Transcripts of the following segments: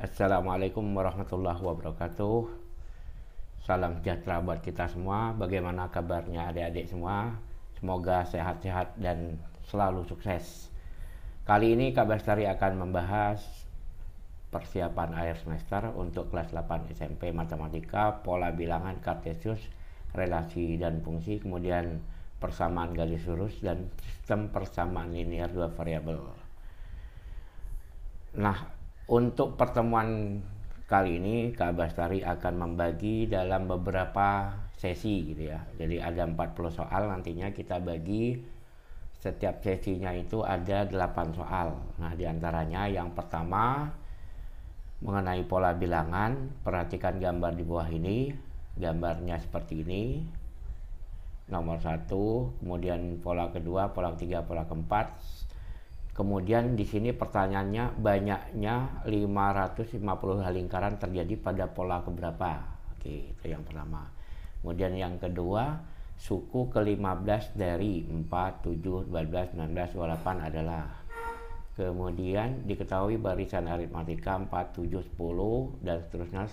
Assalamualaikum warahmatullahi wabarakatuh. Salam sejahtera buat kita semua. Bagaimana kabarnya adik-adik semua? Semoga sehat-sehat dan selalu sukses. Kali ini Kak Bestari akan membahas persiapan akhir semester untuk kelas 8 SMP Matematika, pola bilangan kartesius, relasi dan fungsi, kemudian persamaan garis lurus dan sistem persamaan linear dua variabel. Nah, untuk pertemuan kali ini Kak Bestari akan membagi dalam beberapa sesi gitu ya. Jadi ada 40 soal, nantinya kita bagi setiap sesinya itu ada 8 soal. Nah, diantaranya yang pertama mengenai pola bilangan. Perhatikan gambar di bawah ini. Gambarnya seperti ini. Nomor 1, kemudian pola kedua, pola ketiga, pola keempat. Kemudian di sini pertanyaannya banyaknya 550 hal lingkaran terjadi pada pola keberapa. Oke, itu yang pertama. Kemudian yang kedua, suku ke-15 dari 4, 7, 12, 19, 28 adalah. Kemudian diketahui barisan aritmatika 4, 7, 10 dan seterusnya.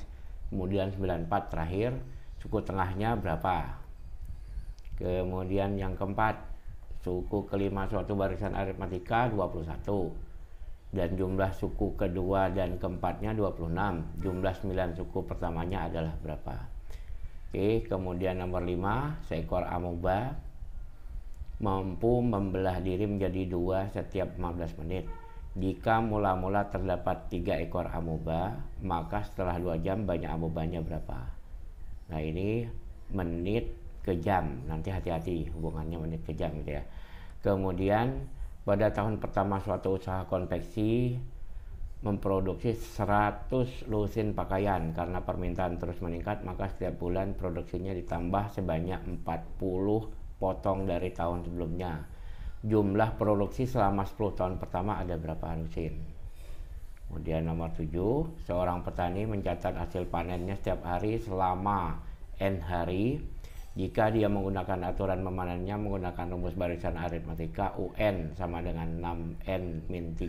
Kemudian 94 terakhir, suku tengahnya berapa. Kemudian yang keempat, suku kelima suatu barisan aritmatika 21 dan jumlah suku kedua dan keempatnya 26. Jumlah 9 suku pertamanya adalah berapa. Oke, kemudian nomor 5, seekor amoeba mampu membelah diri menjadi 2 setiap 15 menit. Jika mula-mula terdapat 3 ekor amoeba, maka setelah 2 jam banyak amobanya berapa. Nah, ini menit ke jam, nanti hati-hati hubungannya menit ke jam gitu ya. Kemudian pada tahun pertama suatu usaha konveksi memproduksi 100 lusin pakaian. Karena permintaan terus meningkat, maka setiap bulan produksinya ditambah sebanyak 40 potong dari tahun sebelumnya. Jumlah produksi selama 10 tahun pertama ada berapa lusin. Kemudian nomor 7, seorang petani mencatat hasil panennya setiap hari selama N hari. Jika dia menggunakan aturan memanennya menggunakan rumus barisan aritmatika UN sama dengan 6N-3,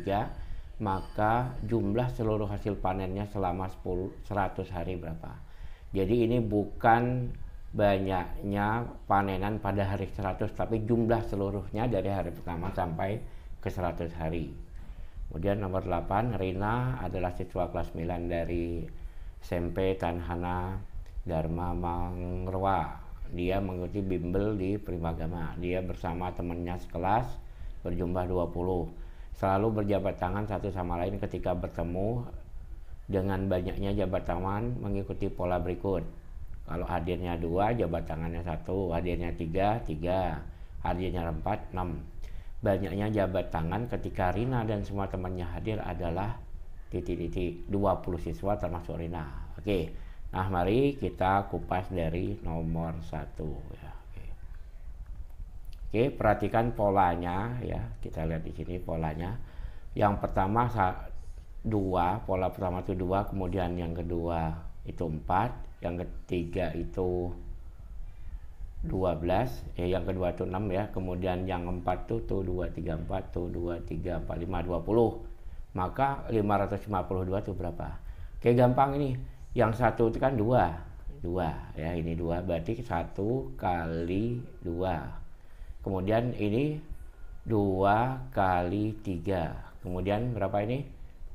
maka jumlah seluruh hasil panennya selama 100 hari berapa. Jadi ini bukan banyaknya panenan pada hari 100, tapi jumlah seluruhnya dari hari pertama sampai ke 100 hari. Kemudian nomor 8, Rina adalah siswa kelas 9 dari SMP Tanhana Dharma Mangrwa. Dia mengikuti bimbel di Primagama. Dia bersama temannya sekelas berjumlah 20. Selalu berjabat tangan satu sama lain ketika bertemu. Dengan banyaknya jabat tangan mengikuti pola berikut. Kalau hadirnya 2, jabat tangannya 1. Hadirnya 3, 3. Hadirnya 4, 6. Banyaknya jabat tangan ketika Rina dan semua temannya hadir adalah titik-titik 20 siswa termasuk Rina. Oke. Nah, mari kita kupas dari nomor 1 ya. Oke, perhatikan polanya ya. Kita lihat di sini polanya. Yang pertama 2, pola pertama itu 2, kemudian yang kedua itu 4, yang ketiga itu 12, yang kedua itu 6 ya. Kemudian yang 4 tuh 2 3 4 tuh 2 3 4 5 20. Maka 552 itu berapa? Oke, gampang ini. Yang 1 itu kan 2 ya, ini 2 berarti 1 kali 2. Kemudian ini 2 kali 3. Kemudian berapa ini?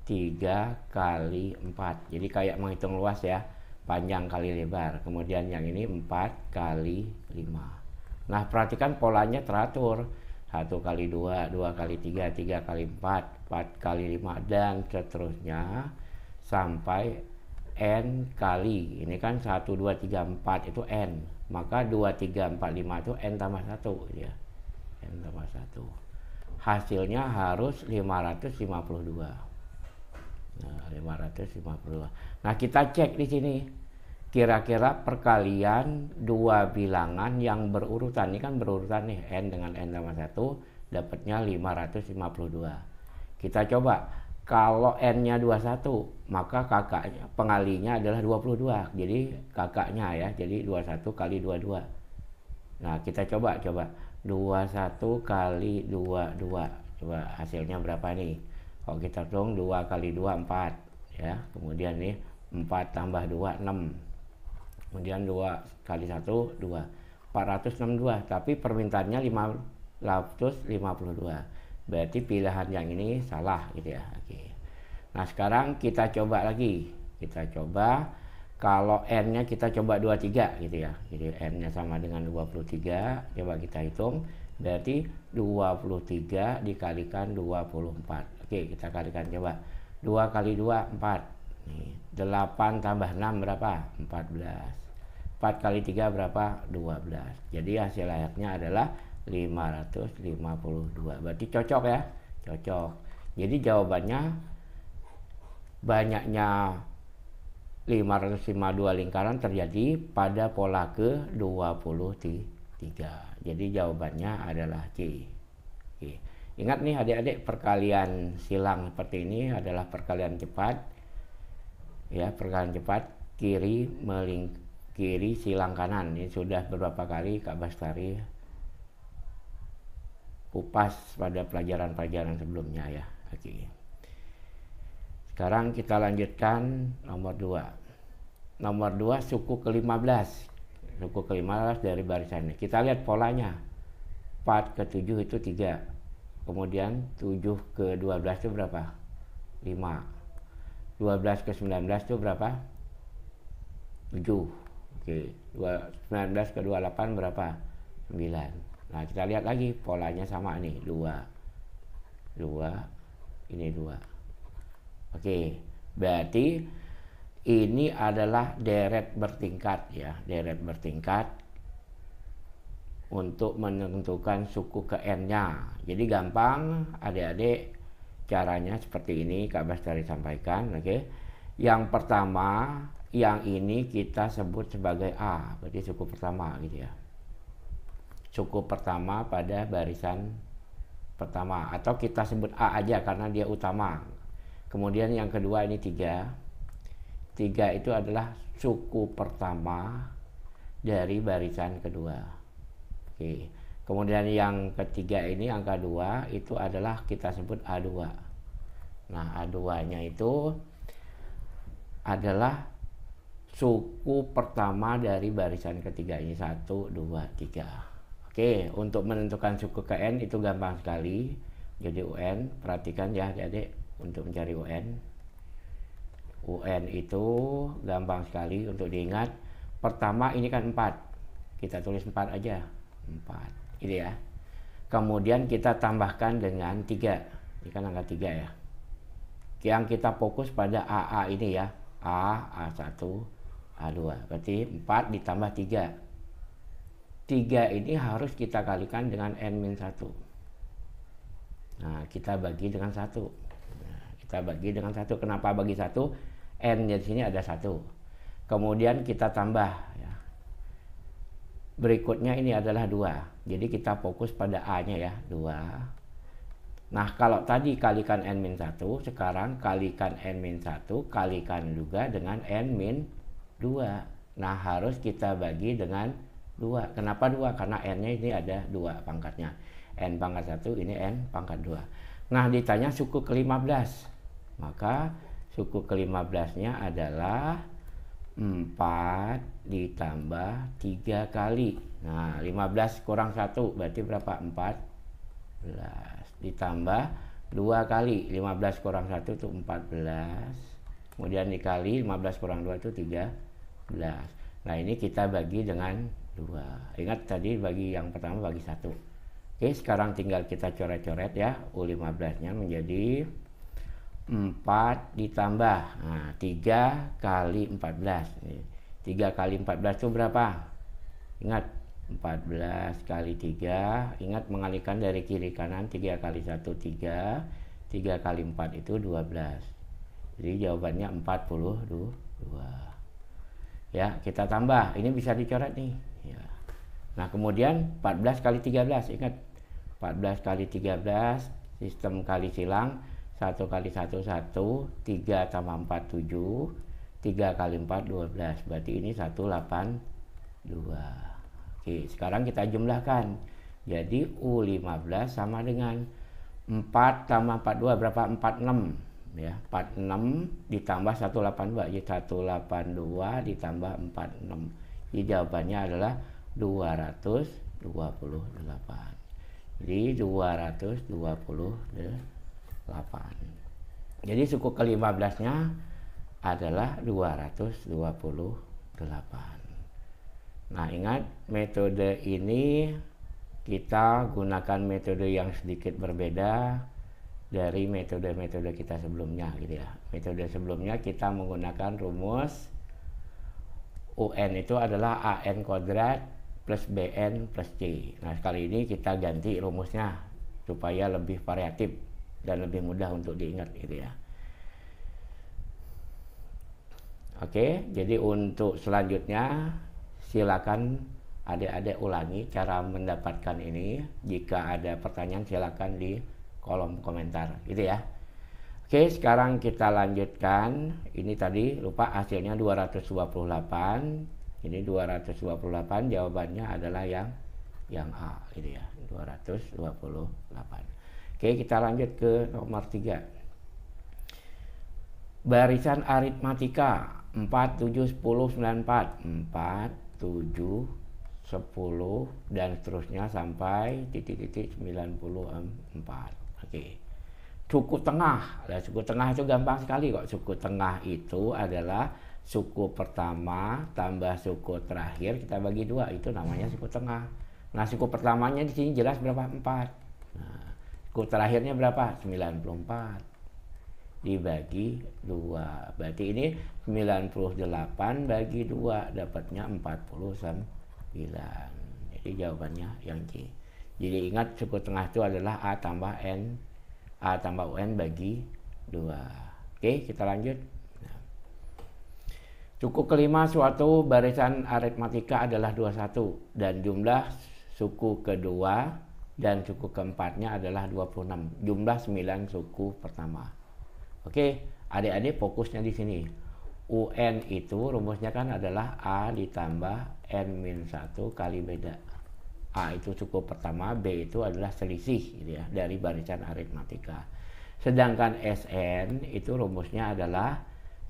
3 kali 4. Jadi kayak menghitung luas ya, panjang kali lebar. Kemudian yang ini 4 kali 5. Nah, perhatikan polanya teratur. 1 kali 2, 2 kali 3, 3 kali 4, 4 kali 5 dan seterusnya sampai N kali, ini kan 1, 2, 3, 4 itu N, maka 2, 3, 4, 5 itu N tambah 1 ya. N tambah 1 hasilnya harus 552. Nah, 552. Nah, kita cek di sini kira-kira perkalian dua bilangan yang berurutan. Ini kan berurutan nih, N dengan N tambah 1 dapatnya 552. Kita coba. Kalau N-nya 21, maka kakaknya, pengalinya adalah 22. Jadi kakaknya ya, jadi 21 kali 22. Nah, kita coba. 21 kali 22. Coba hasilnya berapa nih? Kalau kita hitung 2 kali 2, 4. ya. Kemudian nih 4 tambah 2 6. Kemudian 2 kali 1 2. 462, tapi permintaannya 552. Berarti pilihan yang ini salah gitu ya. Oke. Nah, sekarang kita coba lagi. Kita coba kalau n-nya kita coba 23 gitu ya. Jadi n-nya sama dengan 23. Coba kita hitung. Berarti 23 dikalikan 24. Oke, kita kalikan coba. 2 kali 2 4. Nih, 8 tambah 6 berapa? 14. 4 kali 3 berapa? 12. Jadi hasil akhirnya adalah 552. Berarti cocok ya? Cocok. Jadi jawabannya banyaknya 552 lingkaran terjadi pada pola ke-23. Jadi jawabannya adalah C. Oke. Ingat nih adik-adik, perkalian silang seperti ini adalah perkalian cepat. Ya, perkalian cepat kiri silang kanan. Ini sudah beberapa kali Kak Bastari kupas pada pelajaran-pelajaran sebelumnya ya. Oke. Sekarang kita lanjutkan nomor 2. Nomor 2 suku ke-15. Suku ke-15 dari barisan ini. Kita lihat polanya. 4 ke 7 itu 3. Kemudian 7 ke 12 itu berapa? 5. 12 ke 19 itu berapa? 7. Oke, 19 ke 28 berapa? 9. Nah, kita lihat lagi polanya sama nih, 2. Ini 2. Oke, berarti ini adalah deret bertingkat ya, deret bertingkat untuk menentukan suku ke n-nya. Jadi gampang adik-adik, caranya seperti ini Kak Bastari sampaikan. Oke. Yang pertama, yang ini kita sebut sebagai A, berarti suku pertama gitu ya. Suku pertama pada barisan pertama, atau kita sebut A aja karena dia utama. Kemudian yang kedua ini 3. 3 itu adalah suku pertama dari barisan kedua. Oke. Kemudian yang ketiga ini angka 2 itu adalah kita sebut A2. Nah, A2-nya itu adalah suku pertama dari barisan ketiga ini. 1, 2, 3. Oke, untuk menentukan suku ke n itu gampang sekali. Jadi UN, perhatikan ya adik-adik untuk mencari UN. UN itu gampang sekali untuk diingat. Pertama ini kan 4. Kita tulis 4 aja. 4. Ini ya. Kemudian kita tambahkan dengan 3. Ini kan angka 3 ya. Yang kita fokus pada AA ini ya. A1, A2. Berarti 4 ditambah 3. 3 ini harus kita kalikan dengan n-1. Nah, kita bagi dengan 1. Nah, kita bagi dengan 1. Kenapa bagi 1? N di sini ada 1. Kemudian kita tambah ya. Berikutnya ini adalah 2. Jadi kita fokus pada A-nya ya, 2. Nah, kalau tadi kalikan n-1, sekarang kalikan n-1, kalikan juga dengan n-2. Nah, harus kita bagi dengan 2. Kenapa 2? Karena n-nya ini ada 2 pangkatnya. N pangkat 1, ini n pangkat 2. Nah, ditanya suku ke-15. Maka suku ke-15-nya adalah 4 ditambah 3 kali. Nah, 15 kurang 1 berarti berapa? 14. Ditambah 2 kali. 15 kurang 1 itu 14. Kemudian dikali 15 kurang 2 itu 13. Nah, ini kita bagi dengan 2. Ingat tadi bagi yang pertama bagi 1. Oke, sekarang tinggal kita coret-coret ya. U15-nya menjadi 4 ditambah 3 kali 14. 3 kali 14 itu berapa? Ingat 14 kali 3. Ingat mengalihkan dari kiri kanan. 3 kali 1 3. 3 kali 4 itu 12. Jadi jawabannya 42. Ya, kita tambah. Ini bisa dicoret nih ya. Nah, kemudian 14 kali 13. Ingat 14 kali 13 sistem kali silang. 1 kali 1 1, 3 tambah 4 7, 3 kali 4 12. Berarti ini 182. Oke, sekarang kita jumlahkan. Jadi U15 sama dengan 4 tambah 42 berapa? 46. ya. 46 ditambah 182, jadi 182 ditambah 46. Jadi jawabannya adalah 228. Jadi 228. Jadi suku ke-15-nya adalah 228. Nah, ingat metode ini kita gunakan metode yang sedikit berbeda dari metode-metode kita sebelumnya gitu ya. Metode sebelumnya kita menggunakan rumus UN itu adalah AN kuadrat plus BN plus C. Nah, kali ini kita ganti rumusnya supaya lebih variatif dan lebih mudah untuk diingat gitu ya. Oke, jadi untuk selanjutnya silakan adik-adik ulangi cara mendapatkan ini. Jika ada pertanyaan silakan di kolom komentar gitu ya. Oke, sekarang kita lanjutkan. Ini tadi lupa hasilnya 228. Ini 228 jawabannya adalah yang A gitu ya. 228. Oke, kita lanjut ke nomor 3. Barisan aritmatika 4, 7, 10, 94. 4, 7, 10 dan seterusnya sampai titik-titik 94. Oke. Suku tengah. Nah, suku tengah itu gampang sekali kok. Suku tengah itu adalah suku pertama tambah suku terakhir kita bagi 2, itu namanya suku tengah. Nah, suku pertamanya di sini jelas berapa? 4. Nah, suku terakhirnya berapa? 94 dibagi 2. Berarti ini 98 bagi 2 dapatnya 49. Jadi jawabannya yang C. Jadi ingat suku tengah itu adalah A tambah UN bagi 2. Oke, kita lanjut. Suku kelima suatu barisan aritmatika adalah 21 dan jumlah suku kedua dan suku keempatnya adalah 26. Jumlah 9 suku pertama. Oke, adik-adik fokusnya di sini. UN itu rumusnya kan adalah A ditambah N-1 kali beda. A itu suku pertama, B itu adalah selisih gitu ya, dari barisan aritmatika. Sedangkan SN itu rumusnya adalah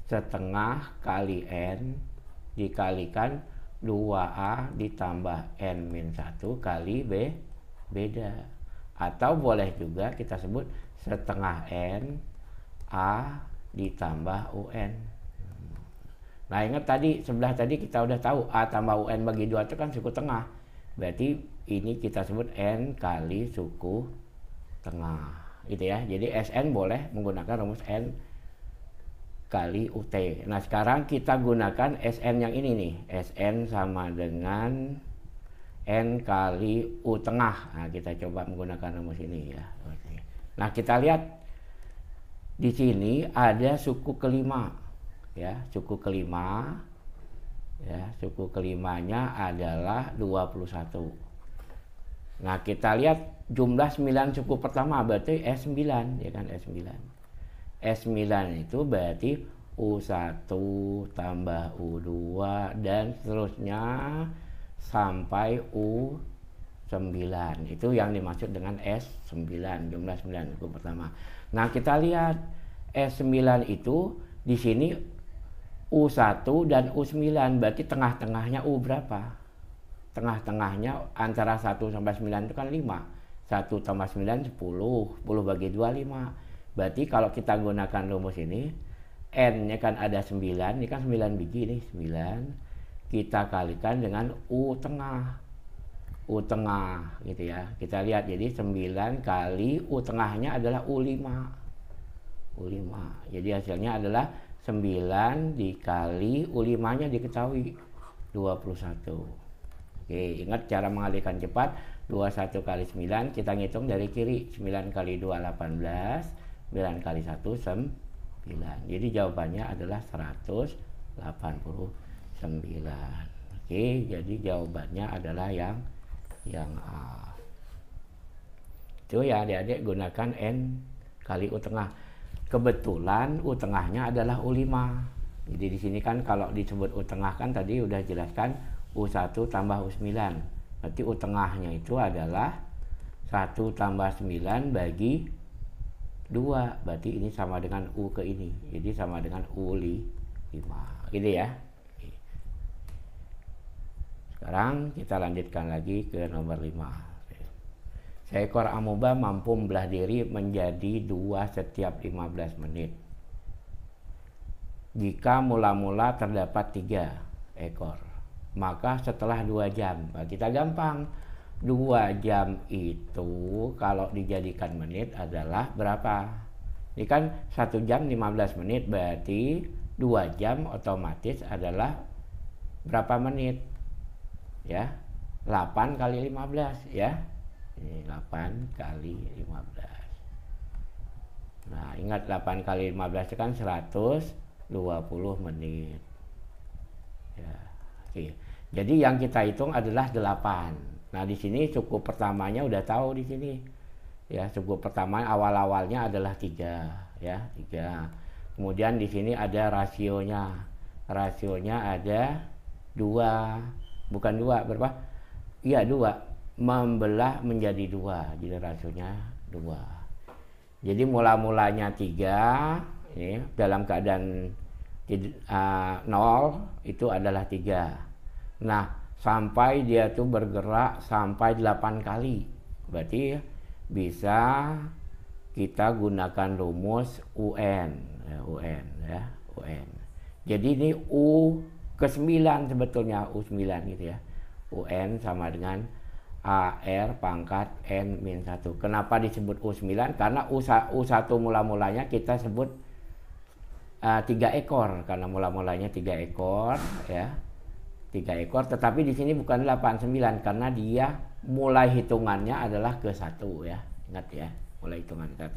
setengah kali N dikalikan 2A ditambah N-1 kali B beda. Atau boleh juga kita sebut setengah N A ditambah UN. Nah, ingat tadi sebelah tadi kita udah tahu A tambah UN bagi 2 itu kan suku tengah. Berarti ini kita sebut N kali suku tengah gitu ya. Jadi SN boleh menggunakan rumus N kali UT. Nah, sekarang kita gunakan SN yang ini nih. SN sama dengan N kali U tengah. Nah, kita coba menggunakan rumus ini ya. Nah, kita lihat di sini ada suku kelima ya. Suku kelima ya, suku kelimanya adalah 21. Nah, kita lihat jumlah 9 suku pertama berarti S9 ya kan, S9. S9 itu berarti U1 tambah U2 dan seterusnya sampai U9. Itu yang dimaksud dengan S9, jumlah 9 suku pertama. Nah, kita lihat S9 itu di sini U1 dan U9 berarti tengah-tengahnya U berapa? Tengah-tengahnya antara 1 sampai 9 itu kan 5. 1 tambah 9 10. 10 bagi 2 5. Berarti kalau kita gunakan rumus ini, N-nya kan ada 9, ini kan 9 biji nih, 9. Kita kalikan dengan U tengah. U tengah gitu ya. Kita lihat jadi 9 kali U tengahnya adalah U5. U5. Jadi hasilnya adalah 9 dikali U5-nya diketahui 21. Oke, ingat cara mengalihkan cepat. 21 kali 9 kita ngitung dari kiri. 9 kali 2 18, 9 kali 1 9. Jadi jawabannya adalah 189. Oke, jadi jawabannya adalah yang A. Itu ya adik-adik, gunakan N kali U tengah. Kebetulan U tengahnya adalah U5. Jadi di sini kan kalau disebut U tengah kan tadi udah jelaskan U1 tambah U9. Berarti U tengahnya itu adalah 1 tambah 9 bagi 2, berarti ini sama dengan U ke ini, jadi sama dengan U5 gitu ya. Sekarang kita lanjutkan lagi ke nomor 5. Seekor amoeba mampu membelah diri menjadi 2 setiap 15 menit. Jika mula-mula terdapat 3 ekor, maka setelah 2 jam, nah kita gampang. 2 jam itu kalau dijadikan menit adalah berapa? Ini kan 1 jam 15 menit, berarti 2 jam otomatis adalah berapa menit? Ya, 8 kali 15 ya. Ini 8 kali 15. Nah, ingat 8 kali 15 itu kan 120 menit. Ya, oke. Jadi yang kita hitung adalah 8. Nah, di sini suku pertamanya udah tahu di sini. Ya, suku pertama awal-awalnya adalah 3, ya, 3. Kemudian di sini ada rasionya. Rasionya ada 2. Bukan 2, berapa? Iya, 2. Membelah menjadi 2, jadi rasionya 2. Jadi mula-mulanya 3, ini dalam keadaan 0 itu adalah 3. Nah, sampai dia tuh bergerak sampai 8 kali, berarti bisa kita gunakan rumus UN ya, UN. Jadi ini U ke-9 sebetulnya, U9 gitu ya. UN sama dengan AR pangkat N-1. Kenapa disebut U9? Karena U1 mula-mulanya kita sebut 3 ekor, karena mula-mulanya 3 ekor ya. 3 ekor, tetapi di sini bukan 8, 9 karena dia mulai hitungannya adalah ke 1 ya. Ingat ya, mulai hitungan 1.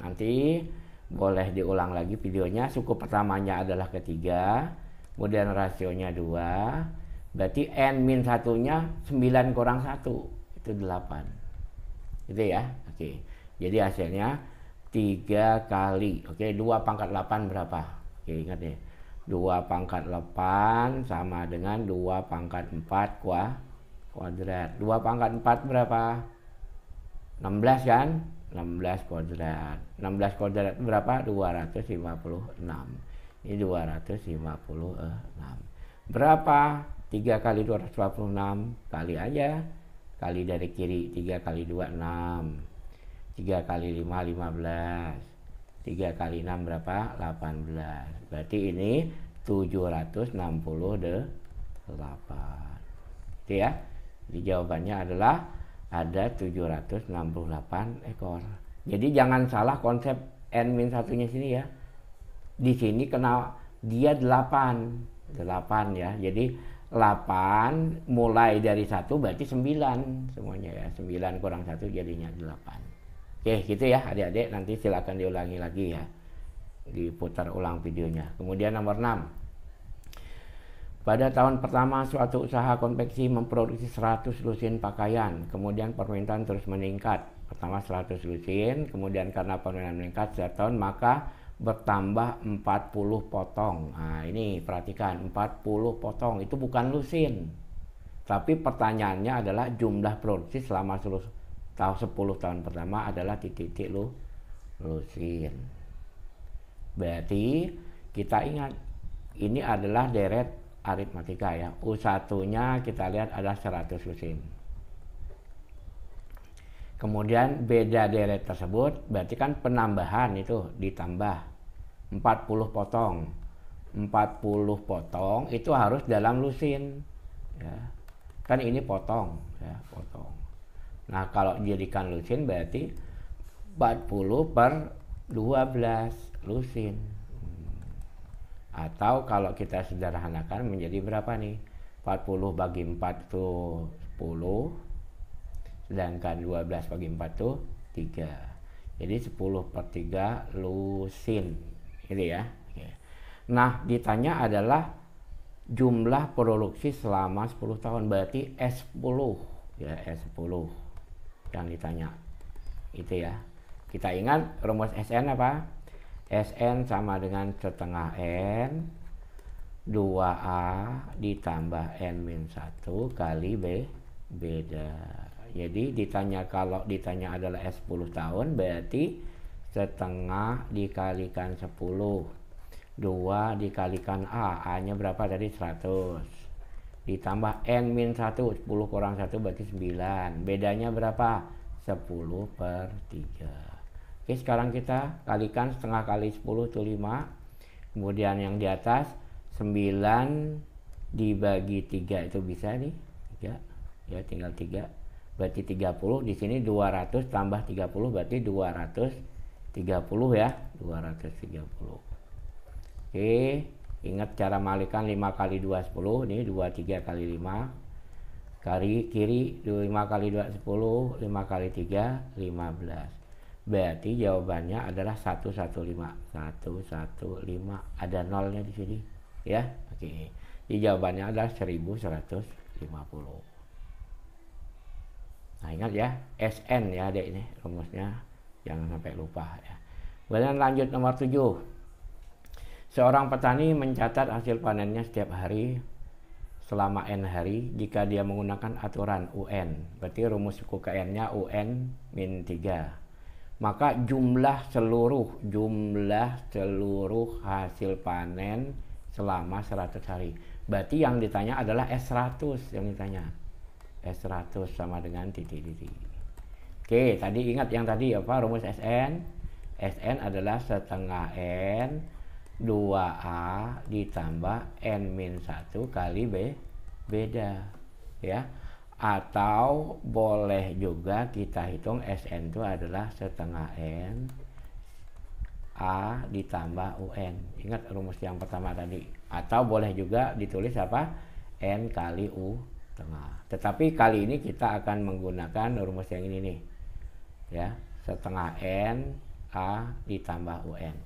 Nanti boleh diulang lagi videonya. Suku pertamanya adalah ketiga, kemudian rasionya 2. Berarti N-1-nya 9 kurang 1 itu 8. Gitu ya. Oke. Jadi hasilnya 3 kali. Oke, 2 pangkat 8 berapa? Oke, ingat ya. 2 pangkat 8 sama dengan 2 pangkat 4 kuadrat. 2 pangkat 4 berapa? 16 kan? 16 kuadrat. 16 kuadrat berapa? 256. Ini 256. Berapa? 3 kali 256, kali aja. Kali dari kiri, 3 kali 2, 6. 3 kali 5, 15. 3 kali 6 berapa? 18. Berarti ini 768. Itu ya. Jadi jawabannya adalah ada 768 ekor. Jadi jangan salah konsep N-1-nya sini ya. Di sini kena dia 8 ya. Jadi 8 mulai dari 1 berarti 9 semuanya ya. 9 kurang 1 jadinya 8. Oke, gitu ya adik-adik, nanti silakan diulangi lagi ya. Diputar ulang videonya. Kemudian nomor 6. Pada tahun pertama suatu usaha konveksi memproduksi 100 lusin pakaian, kemudian permintaan terus meningkat. Pertama 100 lusin, kemudian karena permintaan meningkat setiap tahun maka bertambah 40 potong. Nah, ini perhatikan, 40 potong itu bukan lusin. Tapi pertanyaannya adalah jumlah produksi selama 10 tahun pertama adalah titik-titik lusin. Berarti kita ingat ini adalah deret aritmatika ya. U1-nya kita lihat ada 100 lusin. Kemudian beda deret tersebut berarti kan penambahan itu ditambah 40 potong. 40 potong itu harus dalam lusin ya. Kan ini potong ya, potong. Nah, kalau dijadikan lusin berarti 40 per 12 lusin. Atau kalau kita sederhanakan menjadi berapa nih? 40 bagi 4 itu 10. Sedangkan 12 bagi 4 itu 3. Jadi 10 per 3 lusin. Gitu ya. Nah, ditanya adalah jumlah produksi selama 10 tahun. Berarti S10. Ya, S10 yang ditanya. Itu ya. Kita ingat rumus SN apa? SN sama dengan setengah N 2A ditambah N-1 kali beda. Jadi kalau ditanya adalah S10 tahun berarti setengah dikalikan 10. 2 dikalikan A nya berapa tadi? 100. Ditambah N min 1, 10 kurang 1 berarti 9. Bedanya berapa? 10 per 3. Oke, sekarang kita kalikan setengah kali 10 itu 5. Kemudian yang di atas 9 dibagi 3 itu bisa nih 3 ya, tinggal 3 berarti 30. Di sini 200 tambah 30 berarti 230 ya, 230. Oke, ingat cara malikan 5 kali 2 10. Ini 23 kali 5 kiri 5 kali 2 10, 5 kali 3 15. Berarti jawabannya adalah 115. 115 ada nolnya di sini ya. Oke. Jadi jawabannya adalah 1150. Nah, ingat ya, SN ya Dek, ini rumusnya jangan sampai lupa ya. Kemudian lanjut nomor 7. Seorang petani mencatat hasil panennya setiap hari selama N hari jika dia menggunakan aturan UN. Berarti rumus suku KN-nya UN min 3. Maka jumlah seluruh hasil panen selama 100 hari. Berarti yang ditanya adalah S100 yang ditanya. S100 sama dengan titik-titik. Oke, tadi ingat yang tadi apa rumus SN? SN adalah setengah N 2A ditambah N-1 kali beda ya. Atau boleh juga kita hitung SN itu adalah setengah N A ditambah UN. Ingat rumus yang pertama tadi. Atau boleh juga ditulis apa? N kali U tengah. Tetapi kali ini kita akan menggunakan rumus yang ini nih ya, setengah N A ditambah UN.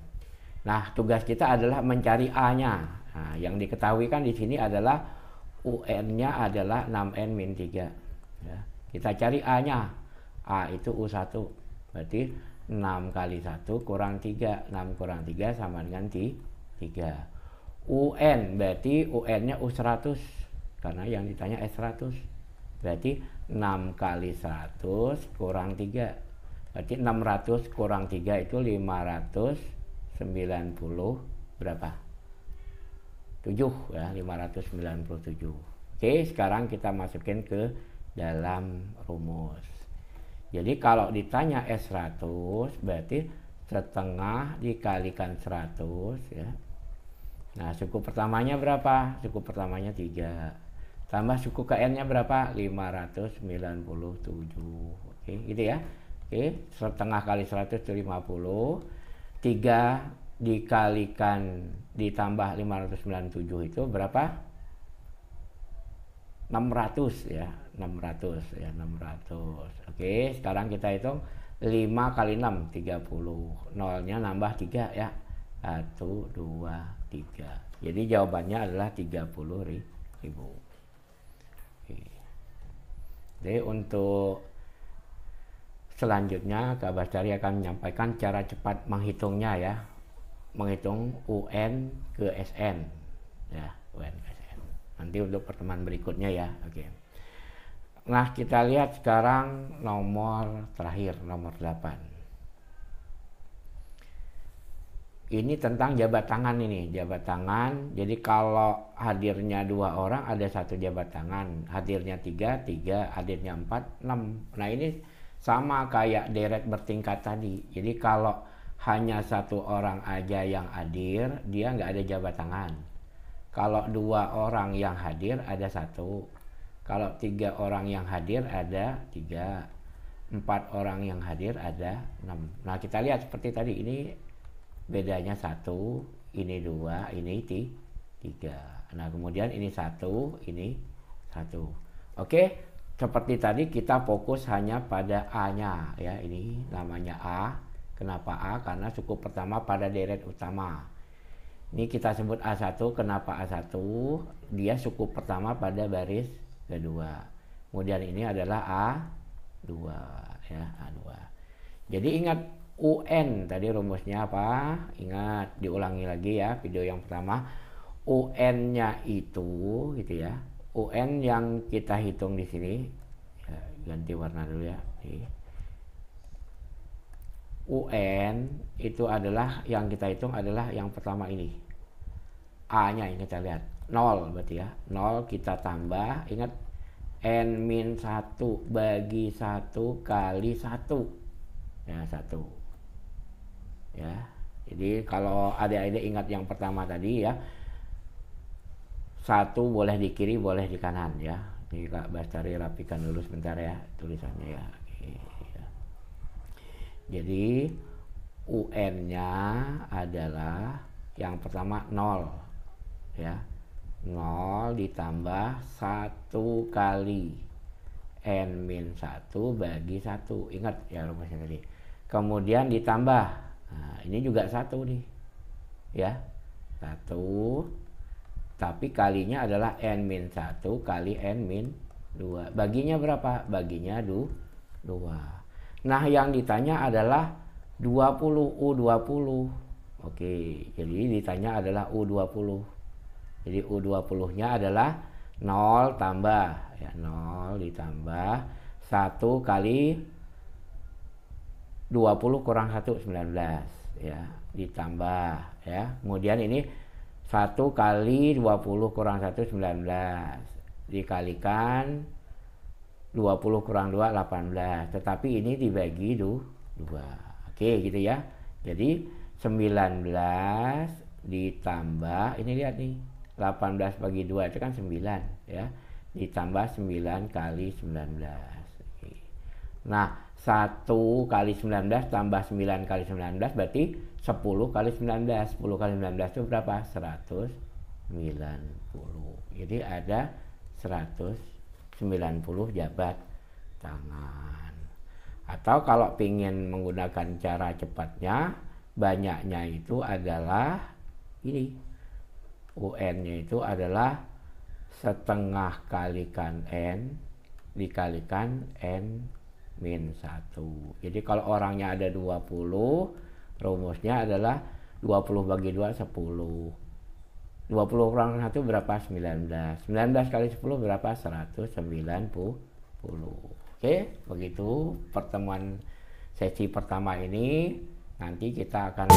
Nah, tugas kita adalah mencari A-nya. Nah, yang diketahui kan di sini adalah UN-nya adalah 6N min 3. Ya. Kita cari A-nya. A itu U1. Berarti 6 kali 1 kurang 3. 6 kurang 3 sama dengan 3. UN berarti UN-nya U100. Karena yang ditanya S100. Berarti 6 kali 100 kurang 3. Berarti 600 kurang 3 itu 590 berapa? 7 ya, 597. Oke, sekarang kita masukin ke dalam rumus. Jadi kalau ditanya S100 berarti setengah dikalikan 100 ya. Nah, suku pertamanya berapa? Suku pertamanya 3. Tambah suku KN-nya berapa? 597. Oke, gitu ya. Oke, setengah kali 100 itu 50. 3 dikalikan ditambah 597 itu berapa? 600 ya, 600 ya, 600. Oke, sekarang kita hitung 5 kali 6 30. Nolnya nambah 3 ya. 1 2 3. Jadi jawabannya adalah 30.000. Oke. Jadi untuk selanjutnya Kak Bastari akan menyampaikan cara cepat menghitungnya ya. Menghitung UN ke SN ya, UN ke SN. Nanti untuk pertemuan berikutnya ya. Oke. Nah, kita lihat sekarang nomor terakhir, nomor 8. Ini tentang jabat tangan ini, jabat tangan. Jadi kalau hadirnya 2 orang ada 1 jabat tangan, hadirnya 3, hadirnya 4, 6. Nah, ini sama kayak deret bertingkat tadi. Jadi kalau hanya 1 orang aja yang hadir, dia nggak ada jabat tangan. Kalau 2 orang yang hadir ada 1. Kalau 3 orang yang hadir ada 3. 4 orang yang hadir ada 6. Nah, kita lihat seperti tadi, ini bedanya 1, ini 2, ini 3. Nah, kemudian ini 1, ini 1. Oke. Seperti tadi kita fokus hanya pada A-nya ya, ini namanya A. Kenapa A? Karena suku pertama pada deret utama. Ini kita sebut A1. Kenapa A1? Dia suku pertama pada baris kedua. Kemudian ini adalah A2 ya, A2. Jadi ingat UN tadi rumusnya apa? Ingat, diulangi lagi ya video yang pertama. UN-nya itu gitu ya. UN yang kita hitung di sini ya, ganti warna dulu ya. UN itu adalah yang kita hitung adalah yang pertama ini. A-nya yang kita lihat 0 berarti ya. 0 kita tambah, ingat N-1 bagi 1 kali 1. Ya, 1. Ya. Jadi kalau adik-adik ingat yang pertama tadi ya. 1 boleh di kiri, boleh di kanan ya. Ini Kak Bastari rapikan dulu sebentar ya tulisannya ya. Jadi UN-nya adalah yang pertama 0 ya. 0 ditambah 1 kali N-1 bagi 1. Ingat ya rumusnya tadi. Kemudian ditambah. Nah, ini juga 1 nih. Ya. 1. Tapi kalinya adalah N-1 kali N-2. Baginya berapa? Baginya 2. Nah, yang ditanya adalah 20, U20. Oke, jadi ditanya adalah U20. Jadi U20-nya adalah 0 tambah ya, 0 ditambah 1 kali 20 kurang 1 19 ya, ditambah ya. Kemudian ini 1 kali 20 kurang 1 19 dikalikan 20 kurang 2 18, tetapi ini dibagi 2. Oke gitu ya. Jadi 19 ditambah, ini lihat nih, 18 bagi 2 itu kan 9 ya, ditambah 9 kali 19. Oke. Nah 1 kali 19 tambah 9 kali 19 berarti 10 kali 19. 10 kali 19 itu berapa? 190. Jadi ada 190 jabat tangan. Atau kalau ingin menggunakan cara cepatnya, banyaknya itu adalah ini, UN-nya itu adalah setengah kalikan N dikalikan N-1. Jadi kalau orangnya ada 20, rumusnya adalah 20 bagi 2 10. 20 kurang 1 berapa? 19. 19 kali 10 berapa? 190. Oke, begitu pertemuan sesi pertama ini. Nanti kita akan